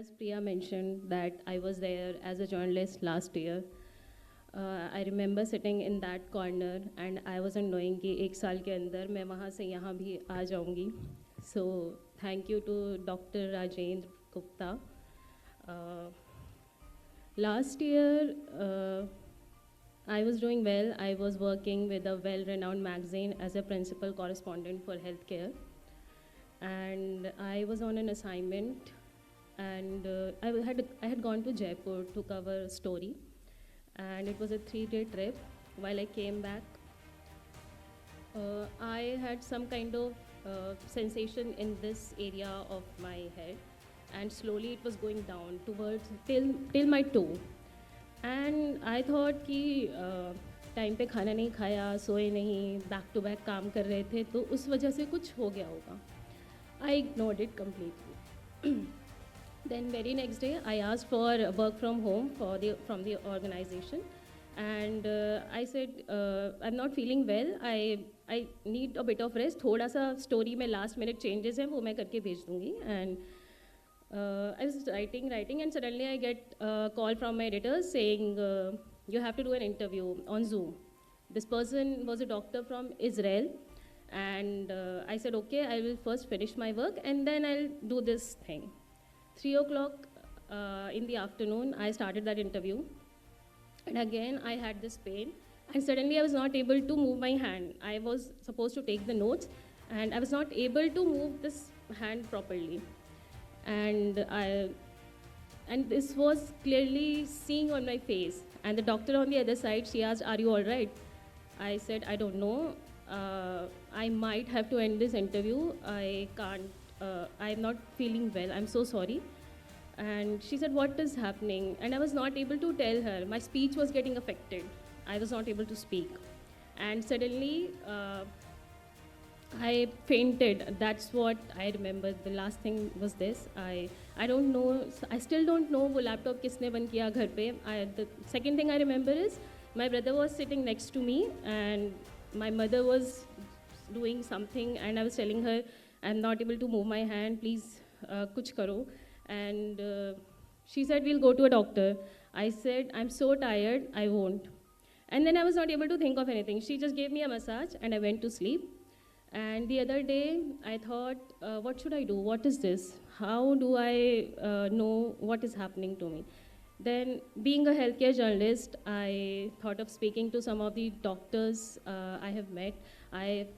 as Priya mentioned, that I was there as a journalist last year. I remember sitting in that corner and I wasn't knowing कि एक साल के अंदर मैं वहाँ से यहाँ भी आ जाऊँगी. So thank you to Dr. Rajendra Gupta. Uh, Last year, I was doing well. I was working with a well-renowned magazine as a principal correspondent for healthcare. And I was on an assignment, and I had gone to Jaipur to cover a story, and it was a 3-day trip. While I came back, I had some kind of sensation in this area of my head, and slowly it was going down towards till my toe. And I thought कि time पे खाना नहीं खाया, सोए नहीं, back to back काम कर रहे थे, तो उस वजह से कुछ हो गया होगा. I ignored it completely. Then very next day I asked for work from home from the organization, and I said I am not feeling well, I need a bit of rest. थोड़ा सा story में last minute changes हैं वो मैं करके भेज दूँगी. And I was writing, and suddenly I get a call from my editor saying, you have to do an interview on Zoom. This person was a doctor from Israel, and I said, okay, I will first finish my work, and then I'll do this thing. 3 o'clock in the afternoon, I started that interview, and again I had this pain, and suddenly I was not able to move my hand. I was supposed to take the notes, and I was not able to move this hand properly. And this was clearly seen on my face. And the doctor on the other side, she asked, are you all right? I said, I don't know. I might have to end this interview. I can't, I'm not feeling well. I'm so sorry. And she said, what is happening? And I was not able to tell her. My speech was getting affected. I was not able to speak. And suddenly, I fainted. That's what I remember. The last thing was this. I don't know. I still don't know वो laptop किसने बंद किया घर पे. The second thing I remember is my brother was sitting next to me and my mother was doing something and I was telling her I'm not able to move my hand. Please कुछ करो. And she said we'll go to a doctor. I said I'm so tired. I won't. And then I was not able to think of anything. She just gave me a massage and I went to sleep. And the other day, I thought, what should I do? What is this? How do I know what is happening to me? Then, being a healthcare journalist, I thought of speaking to some of the doctors I have met. I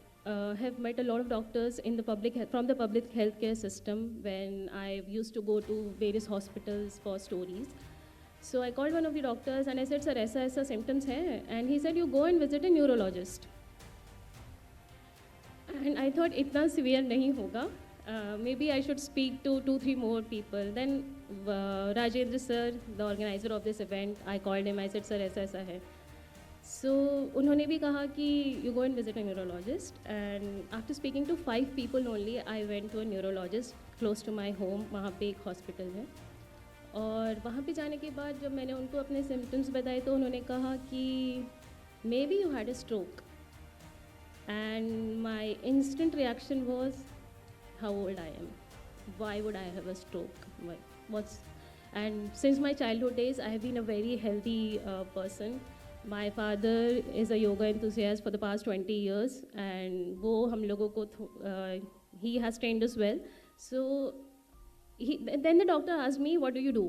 have met a lot of doctors in the from the public healthcare system when I used to go to various hospitals for stories. So I called one of the doctors and I said, sir, aisa symptoms hai? And he said, you go and visit a neurologist. And I thought itna severe nahi hoga. Maybe I should speak to 2-3 more people. Then Rajendra sir, the organizer of this event, I called him. I said, sir, aisa hai. So उन्होंने भी कहा कि you go and visit a neurologist. And after speaking to 5 people only, I went to a neurologist close to my home. वहाँ पे एक hospital है. और वहाँ पे जाने के बाद जब मैंने उनको अपने symptoms बताए तो उन्होंने कहा कि maybe you had a stroke. And my instant reaction was, how old I am? Why would I have a stroke? And since my childhood days, I have been a very healthy person. My father is a yoga enthusiast for the past 20 years, and वो हम लोगों को he has trained us well. So then the doctor asked me, what do you do?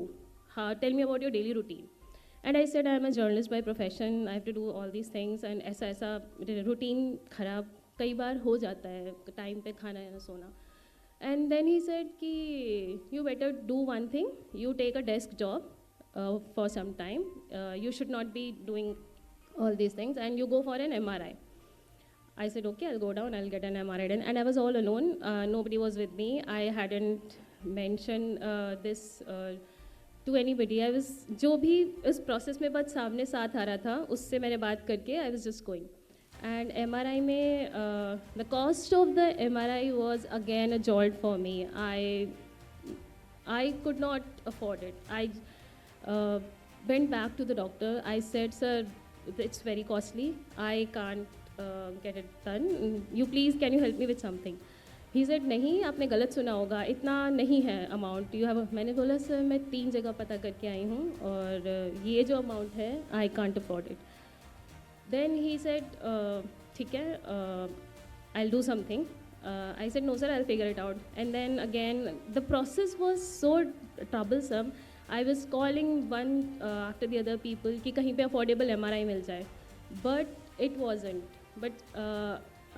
Tell me about your daily routine. And I said, I'm a journalist by profession. I have to do all these things. And ऐसा routine खराब कई बार हो जाता है. Time पे खाना या सोना. And then he said कि you better do one thing. You take a desk job for some time. You should not be doing all these things. And you go for an MRI. I said, okay, I'll go down. I'll get an MRI done. And I was all alone. Nobody was with me. I hadn't mentioned this to anybody. I was जो भी इस process में बस सामने साथ आ रहा था उससे मैंने बात करके I was just going. And MRI में the cost of the MRI was again a jolt for me. I could not afford it. I went back to the doctor. I said, sir, it's very costly. I can't get it done. Can you help me with something? He said नहीं, आपने गलत सुना होगा, इतना नहीं है amount you have. मैंने बोला सर मैं 3 जगह पता करके आई हूँ और ये जो अमाउंट है I can't afford it. Then he said ठीक है, I'll do something. I said, no, sir, I'll figure it out. And then again, the process was so troublesome. I was calling one after the other people कि कहीं पे affordable MRI मिल जाए. But it wasn't. But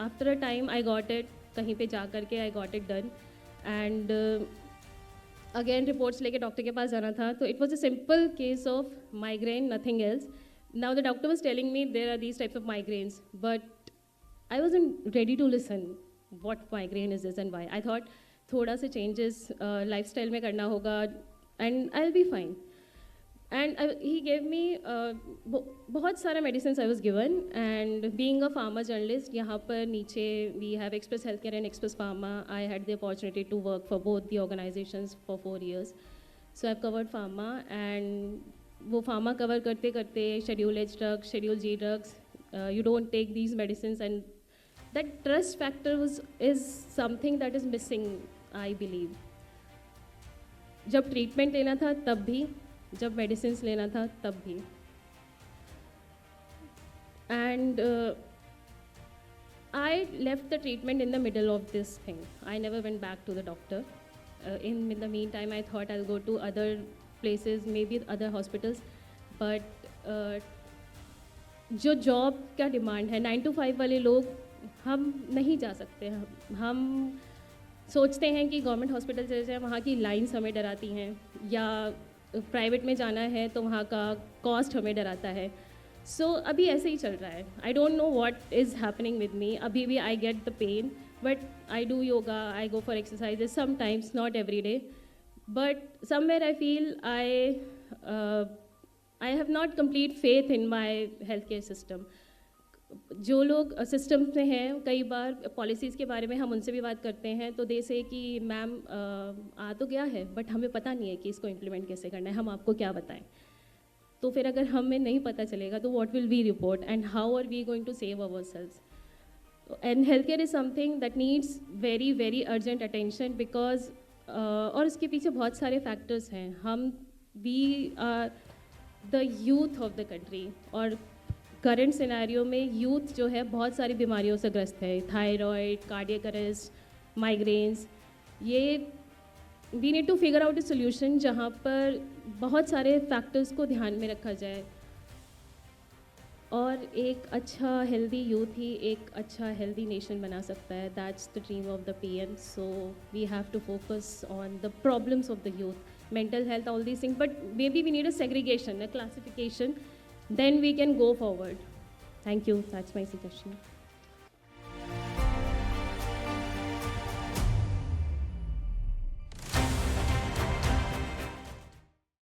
after a time, I got it. कहीं पे जा करके I got it done. And again, reports लेके doctor के पास जाना था. तो it was a simple case of migraine, nothing else. Now the doctor was telling me there are these types of migraines, but I wasn't ready to listen what migraine is this and why. I thought थोड़ा से changes lifestyle में करना होगा and I'll be fine. And he gave me बहुत सारा medicines I was given, and being a pharma journalist यहाँ पर नीचे we have Express Healthcare and Express Pharma. I had the opportunity to work for both the organizations for 4 years. So I've covered pharma, and वो pharma cover करते करते schedule H drugs, schedule G drugs, you don't take these medicines, and that trust factor is something that is missing, I believe. जब treatment लेना था तब भी, जब medicines लेना था तब भी. And I left the treatment in the middle of this thing. I never went back to the doctor. In the meantime, I thought I'll go to other places, maybe other hospitals. But जो job का demand है 9 to 5 वाले लोग हम नहीं जा सकते। हम सोचते हैं कि गवर्नमेंट हॉस्पिटल चले जाएं, वहाँ की लाइंस हमें डराती हैं, या प्राइवेट में जाना है तो वहाँ का कॉस्ट हमें डराता है। सो अभी ऐसे ही चल रहा है। I don't know what is happening with me. अभी भी I get the pain, but I do yoga, I go for exercises sometimes, not every day, but somewhere I feel I have not complete faith in my health care system. जो लोग system में हैं, कई बार policies के बारे में हम उनसे भी बात करते हैं तो दे से कि मैम आ तो गया है बट हमें पता नहीं है कि इसको इम्प्लीमेंट कैसे करना है, हम आपको क्या बताएं। तो फिर अगर हमें नहीं पता चलेगा तो what will we report and how are we going to save ourselves. And health care is something that needs very very urgent attention, because और इसके पीछे बहुत सारे फैक्टर्स हैं। हम we are the youth of the country, और current scenario में youth जो है बहुत सारी बीमारियों से ग्रस्त है, थायराइड, कार्डियक अरेस्ट, माइग्रेन्स। ये we need to figure out a solution जहाँ पर बहुत सारे फैक्टर्स को ध्यान में रखा जाए, और एक अच्छा हेल्दी यूथ ही एक अच्छा हेल्दी नेशन बना सकता है। That's the dream of the PM. So we have to focus on the problems of the youth, mental health, all these things, but maybe we need a segregation, a classification, then we can go forward. Thank you. That's my suggestion.